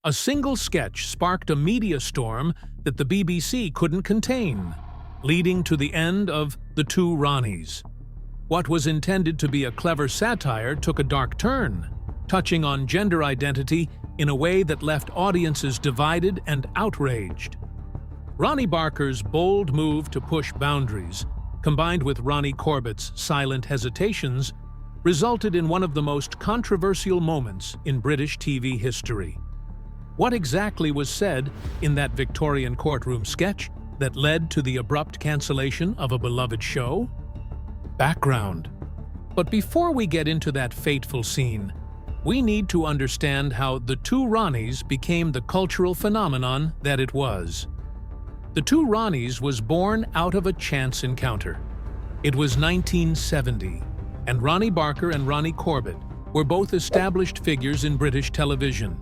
A single sketch sparked a media storm that the BBC couldn't contain, leading to the end of the Two Ronnies. What was intended to be a clever satire took a dark turn, touching on gender identity in a way that left audiences divided and outraged. Ronnie Barker's bold move to push boundaries, combined with Ronnie Corbett's silent hesitations, resulted in one of the most controversial moments in British TV history. What exactly was said in that Victorian courtroom sketch that led to the abrupt cancellation of a beloved show? Background. But before we get into that fateful scene, we need to understand how the Two Ronnies became the cultural phenomenon that it was. The Two Ronnies was born out of a chance encounter. It was 1970, and Ronnie Barker and Ronnie Corbett were both established figures in British television.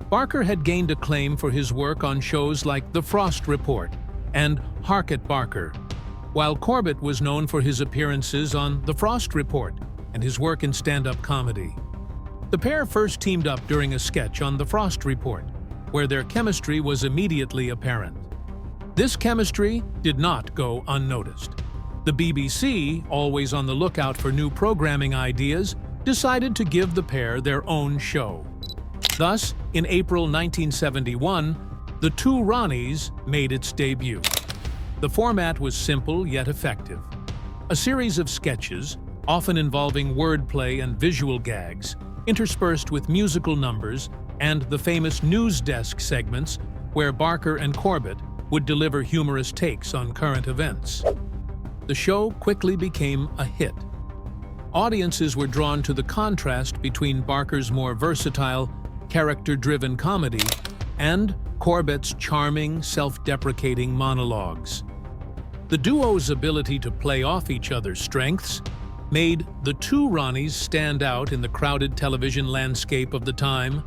Barker had gained acclaim for his work on shows like The Frost Report and Hark at Barker, while Corbett was known for his appearances on The Frost Report and his work in stand-up comedy. The pair first teamed up during a sketch on The Frost Report, where their chemistry was immediately apparent. This chemistry did not go unnoticed. The BBC, always on the lookout for new programming ideas, decided to give the pair their own show. Thus, in April 1971, the Two Ronnies made its debut. The format was simple yet effective. A series of sketches, often involving wordplay and visual gags, interspersed with musical numbers and the famous news desk segments where Barker and Corbett would deliver humorous takes on current events. The show quickly became a hit. Audiences were drawn to the contrast between Barker's more versatile, character-driven comedy and Corbett's charming, self-deprecating monologues. The duo's ability to play off each other's strengths made the Two Ronnies stand out in the crowded television landscape of the time.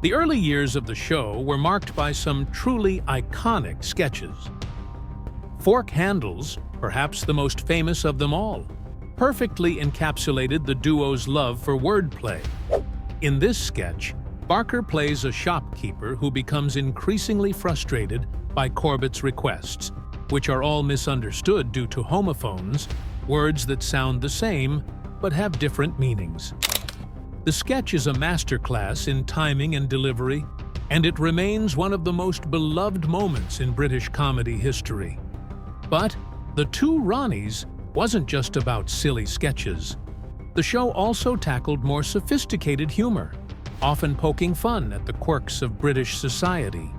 The early years of the show were marked by some truly iconic sketches. Fork Handles, perhaps the most famous of them all, perfectly encapsulated the duo's love for wordplay. In this sketch, Barker plays a shopkeeper who becomes increasingly frustrated by Corbett's requests, which are all misunderstood due to homophones, words that sound the same but have different meanings. The sketch is a masterclass in timing and delivery, and it remains one of the most beloved moments in British comedy history. But the Two Ronnies wasn't just about silly sketches. The show also tackled more sophisticated humor, often poking fun at the quirks of British society.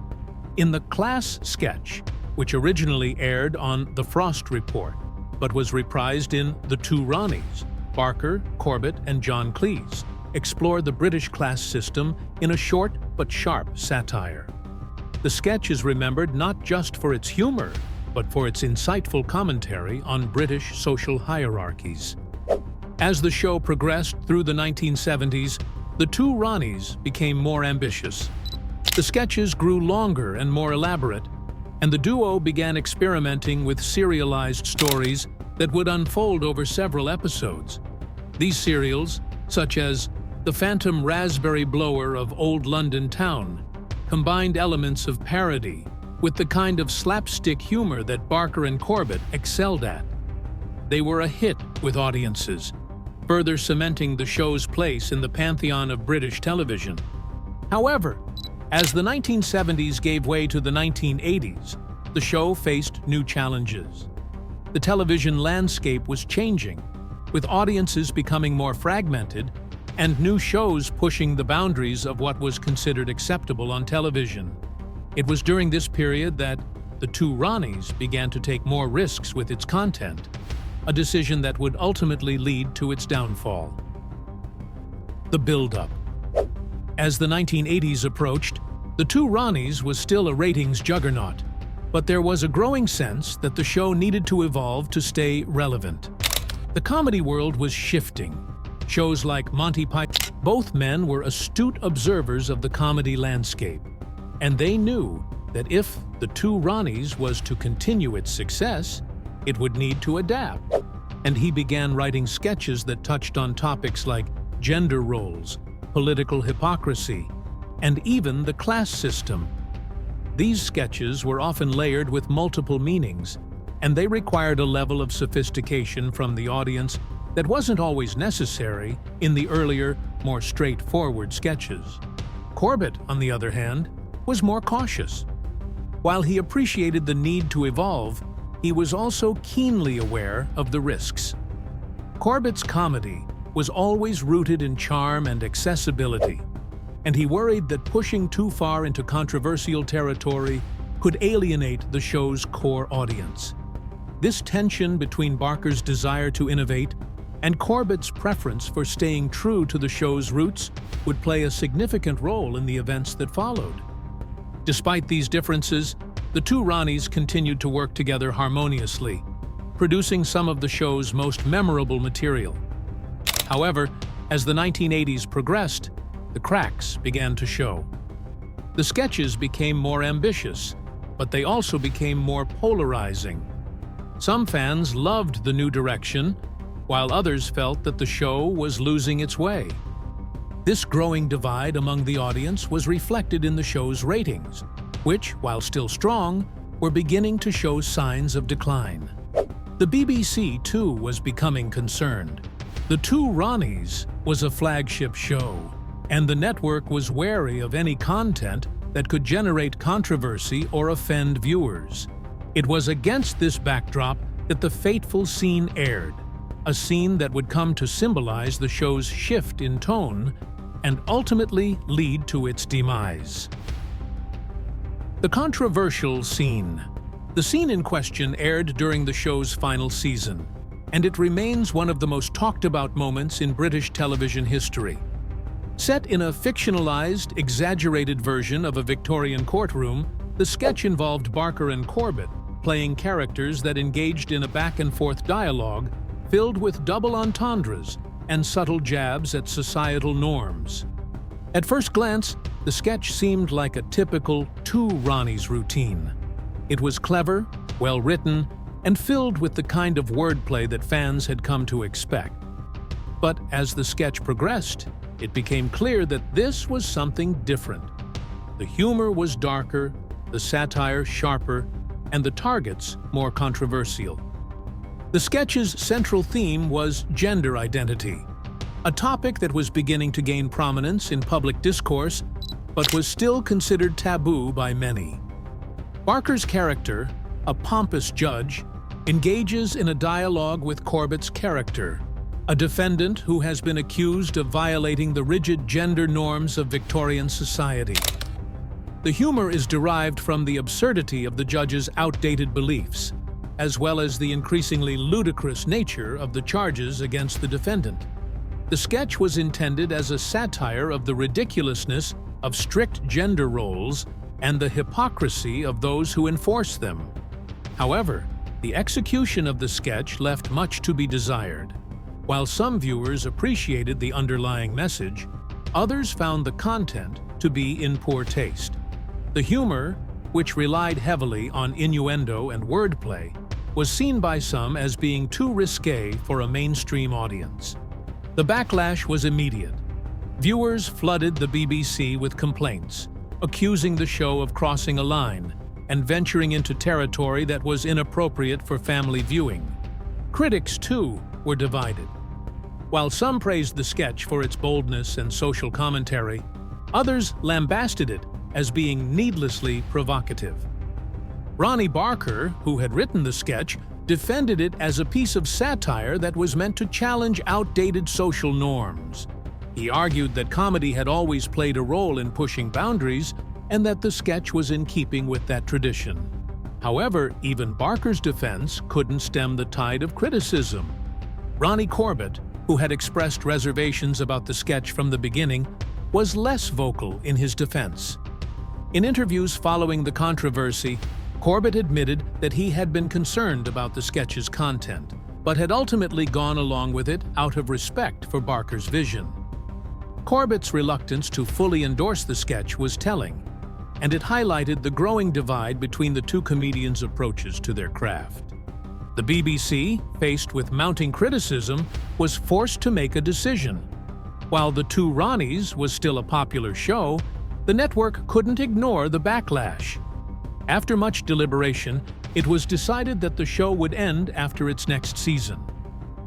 In the Class sketch, which originally aired on The Frost Report, but was reprised in The Two Ronnies, Barker, Corbett, and John Cleese explored the British class system in a short but sharp satire. The sketch is remembered not just for its humor, but for its insightful commentary on British social hierarchies. As the show progressed through the 1970s, the Two Ronnies became more ambitious. The sketches grew longer and more elaborate, and the duo began experimenting with serialized stories that would unfold over several episodes. These serials, such as The Phantom Raspberry Blower of Old London Town, combined elements of parody with the kind of slapstick humor that Barker and Corbett excelled at. They were a hit with audiences, further cementing the show's place in the pantheon of British television. However, as the 1970s gave way to the 1980s, the show faced new challenges. The television landscape was changing, with audiences becoming more fragmented and new shows pushing the boundaries of what was considered acceptable on television. It was during this period that the Two Ronnies began to take more risks with its content, a decision that would ultimately lead to its downfall. The build-up. As the 1980s approached, the Two Ronnies was still a ratings juggernaut, but there was a growing sense that the show needed to evolve to stay relevant. The comedy world was shifting. Shows like Monty Python. Both men were astute observers of the comedy landscape, and they knew that if the Two Ronnies was to continue its success, it would need to adapt. And he began writing sketches that touched on topics like gender roles, political hypocrisy, and even the class system. These sketches were often layered with multiple meanings, and they required a level of sophistication from the audience that wasn't always necessary in the earlier, more straightforward sketches. Corbett, on the other hand, was more cautious. While he appreciated the need to evolve, he was also keenly aware of the risks. Corbett's comedy was always rooted in charm and accessibility, and he worried that pushing too far into controversial territory could alienate the show's core audience. This tension between Barker's desire to innovate and Corbett's preference for staying true to the show's roots would play a significant role in the events that followed. Despite these differences, the two Ronnies continued to work together harmoniously, producing some of the show's most memorable material. However, as the 1980s progressed, the cracks began to show. The sketches became more ambitious, but they also became more polarizing. Some fans loved the new direction, while others felt that the show was losing its way. This growing divide among the audience was reflected in the show's ratings, which, while still strong, were beginning to show signs of decline. The BBC, too, was becoming concerned. The Two Ronnies was a flagship show, and the network was wary of any content that could generate controversy or offend viewers. It was against this backdrop that the fateful scene aired, a scene that would come to symbolize the show's shift in tone and ultimately lead to its demise. The controversial scene. The scene in question aired during the show's final season, and it remains one of the most talked-about moments in British television history. Set in a fictionalized, exaggerated version of a Victorian courtroom, the sketch involved Barker and Corbett playing characters that engaged in a back-and-forth dialogue filled with double entendres and subtle jabs at societal norms. At first glance, the sketch seemed like a typical Two Ronnies routine. It was clever, well-written, and filled with the kind of wordplay that fans had come to expect. But as the sketch progressed, it became clear that this was something different. The humor was darker, the satire sharper, and the targets more controversial. The sketch's central theme was gender identity, a topic that was beginning to gain prominence in public discourse, but was still considered taboo by many. Barker's character, a pompous judge, engages in a dialogue with Corbett's character, a defendant who has been accused of violating the rigid gender norms of Victorian society. The humor is derived from the absurdity of the judge's outdated beliefs, as well as the increasingly ludicrous nature of the charges against the defendant. The sketch was intended as a satire of the ridiculousness of strict gender roles and the hypocrisy of those who enforce them. However, the execution of the sketch left much to be desired. While some viewers appreciated the underlying message, others found the content to be in poor taste. The humor, which relied heavily on innuendo and wordplay, was seen by some as being too risque for a mainstream audience. The backlash was immediate. Viewers flooded the BBC with complaints, accusing the show of crossing a line and venturing into territory that was inappropriate for family viewing. Critics, too, were divided. While some praised the sketch for its boldness and social commentary, others lambasted it as being needlessly provocative. Ronnie Barker, who had written the sketch, defended it as a piece of satire that was meant to challenge outdated social norms. He argued that comedy had always played a role in pushing boundaries and that the sketch was in keeping with that tradition. However, even Barker's defense couldn't stem the tide of criticism. Ronnie Corbett, who had expressed reservations about the sketch from the beginning, was less vocal in his defense. In interviews following the controversy, Corbett admitted that he had been concerned about the sketch's content, but had ultimately gone along with it out of respect for Barker's vision. Corbett's reluctance to fully endorse the sketch was telling, and it highlighted the growing divide between the two comedians' approaches to their craft. The BBC, faced with mounting criticism, was forced to make a decision. While The Two Ronnies was still a popular show, the network couldn't ignore the backlash. After much deliberation, it was decided that the show would end after its next season.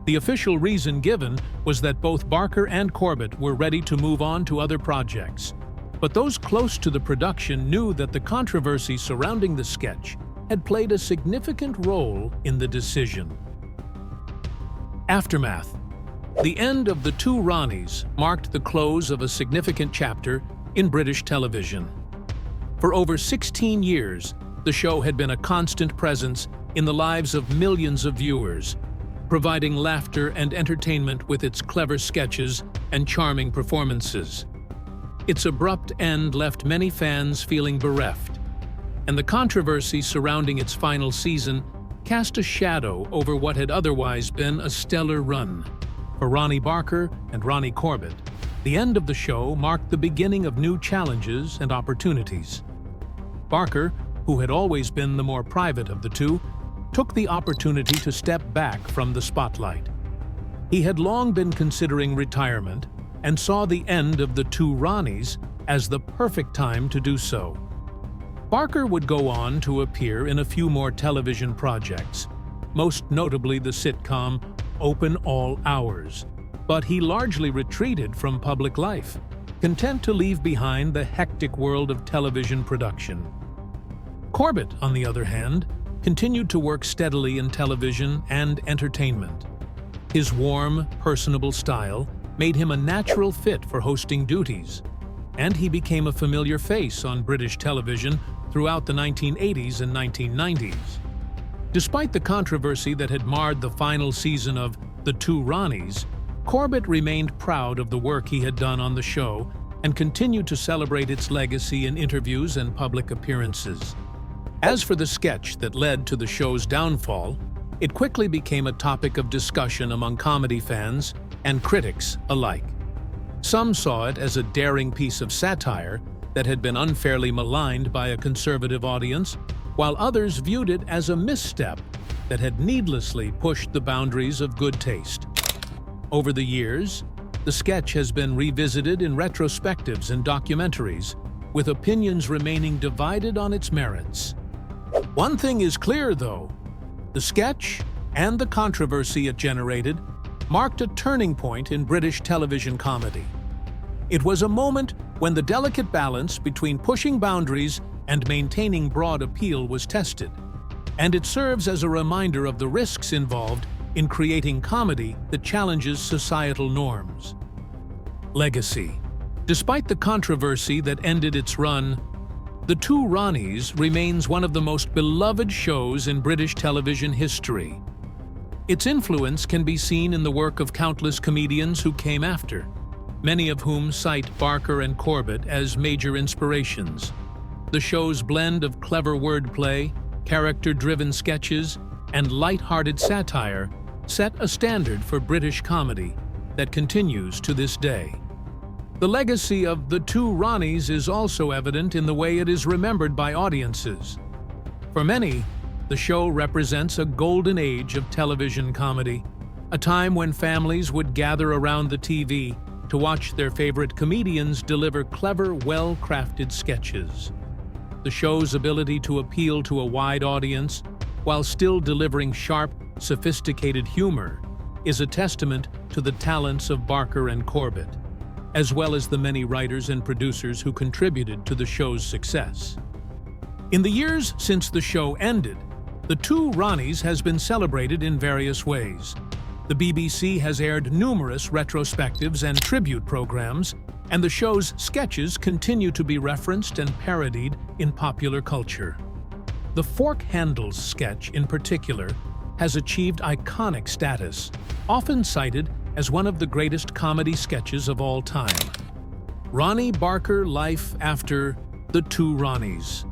The official reason given was that both Barker and Corbett were ready to move on to other projects. But those close to the production knew that the controversy surrounding the sketch had played a significant role in the decision. Aftermath. The end of the Two Ronnies marked the close of a significant chapter in British television. For over 16 years, the show had been a constant presence in the lives of millions of viewers, providing laughter and entertainment with its clever sketches and charming performances. Its abrupt end left many fans feeling bereft, and the controversy surrounding its final season cast a shadow over what had otherwise been a stellar run. For Ronnie Barker and Ronnie Corbett, the end of the show marked the beginning of new challenges and opportunities. Barker, who had always been the more private of the two, took the opportunity to step back from the spotlight. He had long been considering retirement and saw the end of the Two Ronnies as the perfect time to do so. Barker would go on to appear in a few more television projects, most notably the sitcom Open All Hours, but he largely retreated from public life, content to leave behind the hectic world of television production. Corbett, on the other hand, continued to work steadily in television and entertainment. His warm, personable style made him a natural fit for hosting duties, and he became a familiar face on British television throughout the 1980s and 1990s. Despite the controversy that had marred the final season of The Two Ronnies, Corbett remained proud of the work he had done on the show and continued to celebrate its legacy in interviews and public appearances. As for the sketch that led to the show's downfall, it quickly became a topic of discussion among comedy fans and critics alike. Some saw it as a daring piece of satire that had been unfairly maligned by a conservative audience, while others viewed it as a misstep that had needlessly pushed the boundaries of good taste. Over the years, the sketch has been revisited in retrospectives and documentaries, with opinions remaining divided on its merits. One thing is clear, though: the sketch and the controversy it generated marked a turning point in British television comedy. It was a moment when the delicate balance between pushing boundaries and maintaining broad appeal was tested, and it serves as a reminder of the risks involved in creating comedy that challenges societal norms. Legacy. Despite the controversy that ended its run, The Two Ronnies remains one of the most beloved shows in British television history. Its influence can be seen in the work of countless comedians who came after, many of whom cite Barker and Corbett as major inspirations. The show's blend of clever wordplay, character-driven sketches, and light-hearted satire set a standard for British comedy that continues to this day. The legacy of The Two Ronnies is also evident in the way it is remembered by audiences. For many, the show represents a golden age of television comedy, a time when families would gather around the TV to watch their favorite comedians deliver clever, well-crafted sketches. The show's ability to appeal to a wide audience while still delivering sharp, sophisticated humor is a testament to the talents of Barker and Corbett, as well as the many writers and producers who contributed to the show's success. In the years since the show ended, The Two Ronnies has been celebrated in various ways. The BBC has aired numerous retrospectives and tribute programs, and the show's sketches continue to be referenced and parodied in popular culture. The Fork Handles sketch, in particular, has achieved iconic status, often cited as one of the greatest comedy sketches of all time. Ronnie Barker Life After The Two Ronnies.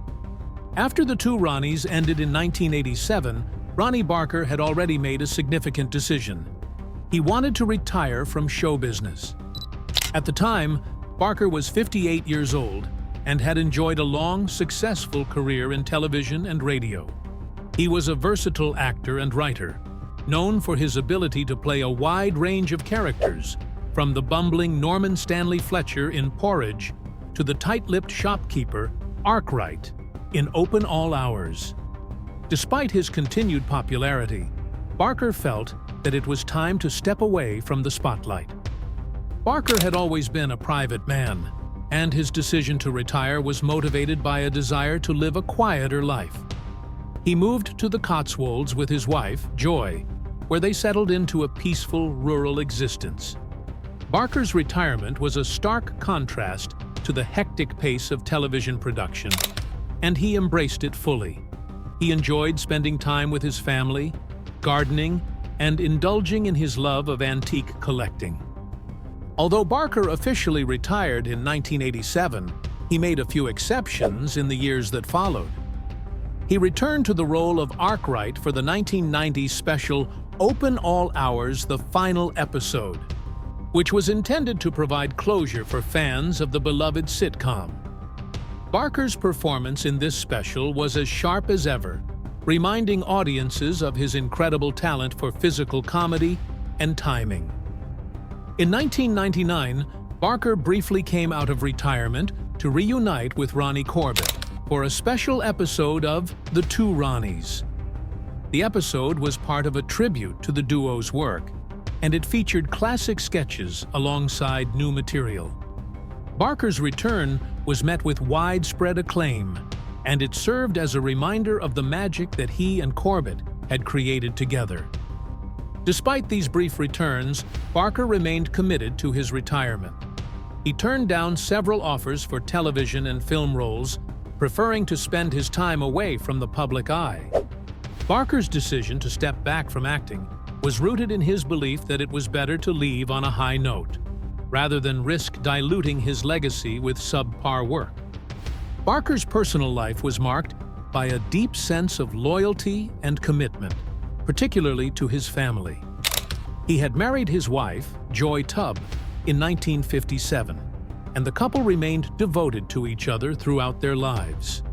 After The Two Ronnies ended in 1987, Ronnie Barker had already made a significant decision. He wanted to retire from show business. At the time, Barker was 58 years old and had enjoyed a long, successful career in television and radio. He was a versatile actor and writer, known for his ability to play a wide range of characters, from the bumbling Norman Stanley Fletcher in Porridge to the tight-lipped shopkeeper, Arkwright, in Open All Hours. Despite his continued popularity, Barker felt that it was time to step away from the spotlight. Barker had always been a private man, and his decision to retire was motivated by a desire to live a quieter life. He moved to the Cotswolds with his wife, Joy, where they settled into a peaceful rural existence. Barker's retirement was a stark contrast to the hectic pace of television production, and he embraced it fully. He enjoyed spending time with his family, gardening, and indulging in his love of antique collecting. Although Barker officially retired in 1987, he made a few exceptions in the years that followed. He returned to the role of Arkwright for the 1990 special Open All Hours: The Final Episode, which was intended to provide closure for fans of the beloved sitcom. Barker's performance in this special was as sharp as ever, reminding audiences of his incredible talent for physical comedy and timing. In 1999, Barker briefly came out of retirement to reunite with Ronnie Corbett for a special episode of The Two Ronnies. The episode was part of a tribute to the duo's work, and it featured classic sketches alongside new material. Barker's return was met with widespread acclaim, and it served as a reminder of the magic that he and Corbett had created together. Despite these brief returns, Barker remained committed to his retirement. He turned down several offers for television and film roles, preferring to spend his time away from the public eye. Barker's decision to step back from acting was rooted in his belief that it was better to leave on a high note, rather than risk diluting his legacy with subpar work. Barker's personal life was marked by a deep sense of loyalty and commitment, particularly to his family. He had married his wife, Joy Tubb, in 1957, and the couple remained devoted to each other throughout their lives.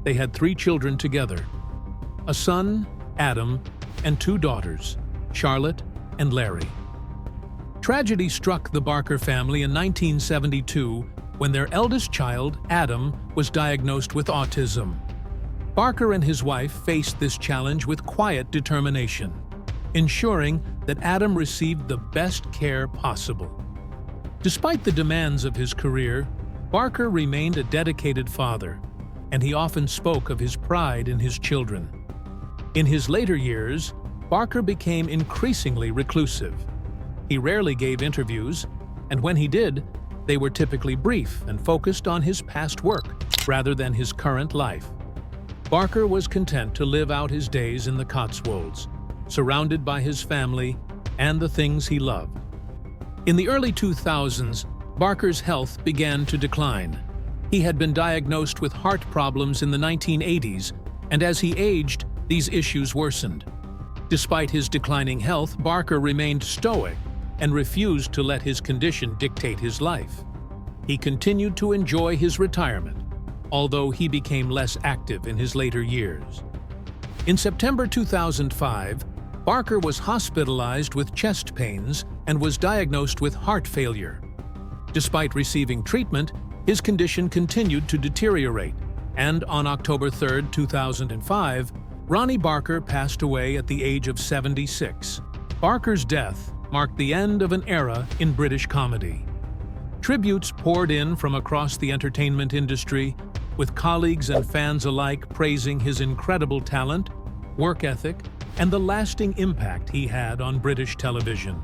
They had 3 children together: a son, Adam, and 2 daughters, Charlotte and Larry. Tragedy struck the Barker family in 1972 when their eldest child, Adam, was diagnosed with autism. Barker and his wife faced this challenge with quiet determination, ensuring that Adam received the best care possible. Despite the demands of his career, Barker remained a dedicated father, and he often spoke of his pride in his children. In his later years, Barker became increasingly reclusive. He rarely gave interviews, and when he did, they were typically brief and focused on his past work rather than his current life. Barker was content to live out his days in the Cotswolds, surrounded by his family and the things he loved. In the early 2000s, Barker's health began to decline. He had been diagnosed with heart problems in the 1980s, and as he aged, these issues worsened. Despite his declining health, Barker remained stoic and refused to let his condition dictate his life. He continued to enjoy his retirement, although he became less active in his later years. In September 2005, Barker was hospitalized with chest pains and was diagnosed with heart failure. Despite receiving treatment, his condition continued to deteriorate, and on October 3, 2005, Ronnie Barker passed away at the age of 76. Barker's death marked the end of an era in British comedy. Tributes poured in from across the entertainment industry, with colleagues and fans alike praising his incredible talent, work ethic, and the lasting impact he had on British television.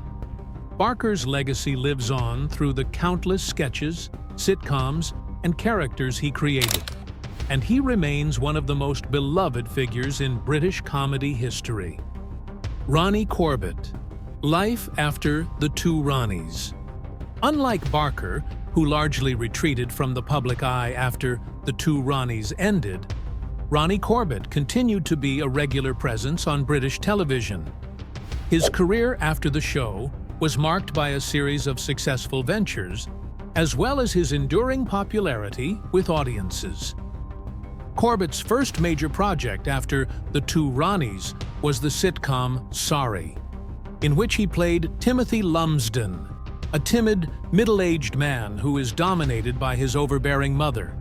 Barker's legacy lives on through the countless sketches, sitcoms, and characters he created, and he remains one of the most beloved figures in British comedy history. Ronnie Corbett. Life after the Two Ronnies. Unlike Barker, who largely retreated from the public eye after The Two Ronnies ended, Ronnie Corbett continued to be a regular presence on British television. His career after the show was marked by a series of successful ventures, as well as his enduring popularity with audiences. Corbett's first major project after The Two Ronnies was the sitcom Sorry, in which he played Timothy Lumsden, a timid, middle-aged man who is dominated by his overbearing mother.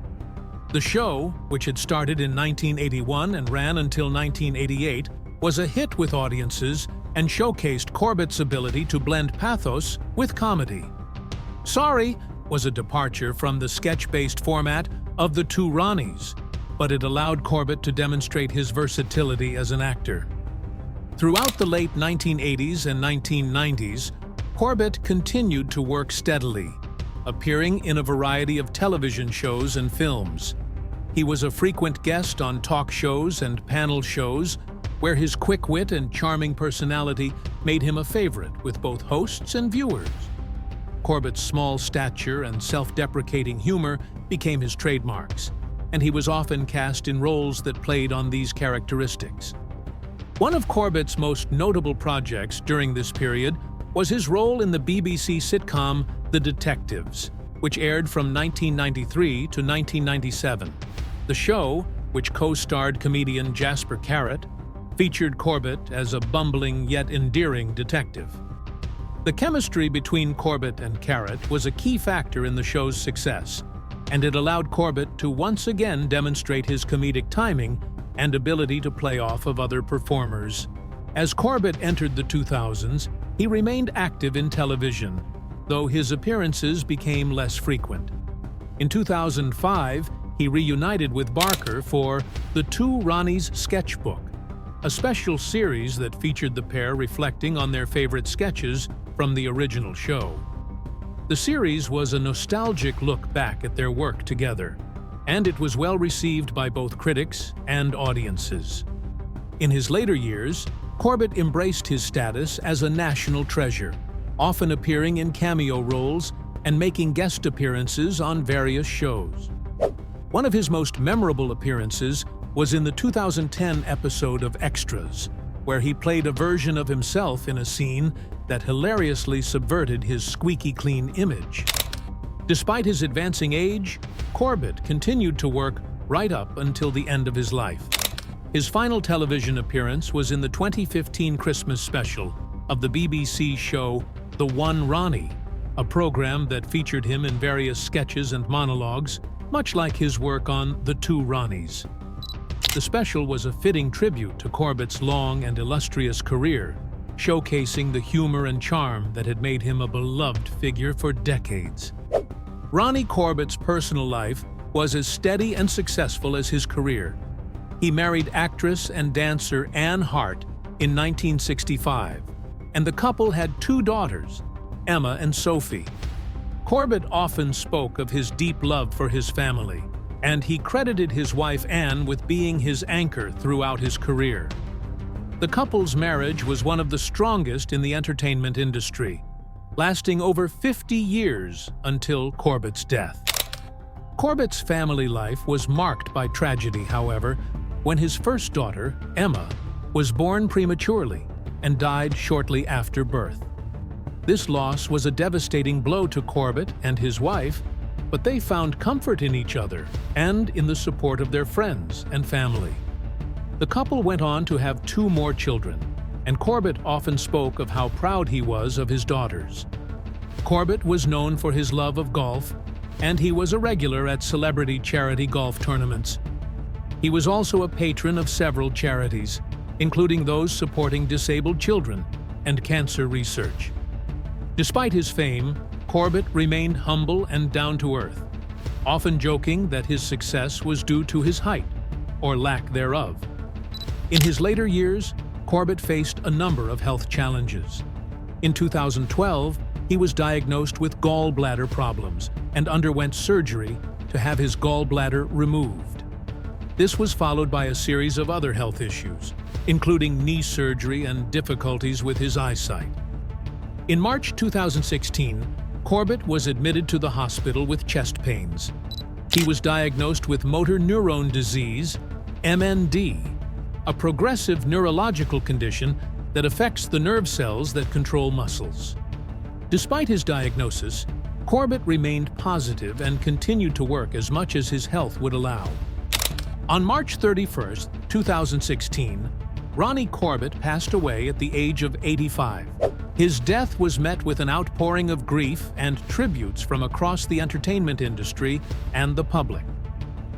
The show, which had started in 1981 and ran until 1988, was a hit with audiences and showcased Corbett's ability to blend pathos with comedy. Sorry was a departure from the sketch-based format of the Two Ronnies, but it allowed Corbett to demonstrate his versatility as an actor. Throughout the late 1980s and 1990s, Corbett continued to work steadily, appearing in a variety of television shows and films. He was a frequent guest on talk shows and panel shows, where his quick wit and charming personality made him a favorite with both hosts and viewers. Corbett's small stature and self-deprecating humor became his trademarks, and he was often cast in roles that played on these characteristics. One of Corbett's most notable projects during this period was his role in the BBC sitcom The Detectives, which aired from 1993 to 1997. The show, which co-starred comedian Jasper Carrott, featured Corbett as a bumbling yet endearing detective. The chemistry between Corbett and Carrott was a key factor in the show's success, and it allowed Corbett to once again demonstrate his comedic timing and ability to play off of other performers. As Corbett entered the 2000s, he remained active in television, though his appearances became less frequent. In 2005, he reunited with Barker for the Two Ronnies sketchbook, a special series that featured the pair reflecting on their favorite sketches from the original show. The series was a nostalgic look back at their work together, and it was well received by both critics and audiences. In his later years, Corbett embraced his status as a national treasure, often appearing in cameo roles and making guest appearances on various shows. One of his most memorable appearances was in the 2010 episode of Extras, where he played a version of himself in a scene that hilariously subverted his squeaky clean image. Despite his advancing age, Corbett continued to work right up until the end of his life. His final television appearance was in the 2015 Christmas special of the BBC show The One Ronnie, a program that featured him in various sketches and monologues, much like his work on The Two Ronnies. The special was a fitting tribute to Corbett's long and illustrious career, showcasing the humor and charm that had made him a beloved figure for decades. Ronnie Corbett's personal life was as steady and successful as his career. He married actress and dancer Anne Hart in 1965, and the couple had two daughters, Emma and Sophie. Corbett often spoke of his deep love for his family, and he credited his wife Anne with being his anchor throughout his career. The couple's marriage was one of the strongest in the entertainment industry, lasting over 50 years until Corbett's death. Corbett's family life was marked by tragedy, however, when his first daughter, Emma, was born prematurely and died shortly after birth. This loss was a devastating blow to Corbett and his wife, but they found comfort in each other and in the support of their friends and family. The couple went on to have two more children, and Corbett often spoke of how proud he was of his daughters. Corbett was known for his love of golf, and he was a regular at celebrity charity golf tournaments. He was also a patron of several charities, including those supporting disabled children and cancer research. Despite his fame, Corbett remained humble and down-to-earth, often joking that his success was due to his height, or lack thereof. In his later years, Corbett faced a number of health challenges. In 2012, he was diagnosed with gallbladder problems and underwent surgery to have his gallbladder removed. This was followed by a series of other health issues, including knee surgery and difficulties with his eyesight. In March 2016, Corbett was admitted to the hospital with chest pains. He was diagnosed with motor neurone disease, MND, a progressive neurological condition that affects the nerve cells that control muscles. Despite his diagnosis, Corbett remained positive and continued to work as much as his health would allow. On March 31, 2016, Ronnie Corbett passed away at the age of 85. His death was met with an outpouring of grief and tributes from across the entertainment industry and the public.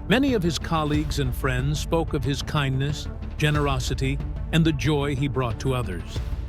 Many of his colleagues and friends spoke of his kindness, generosity, and the joy he brought to others.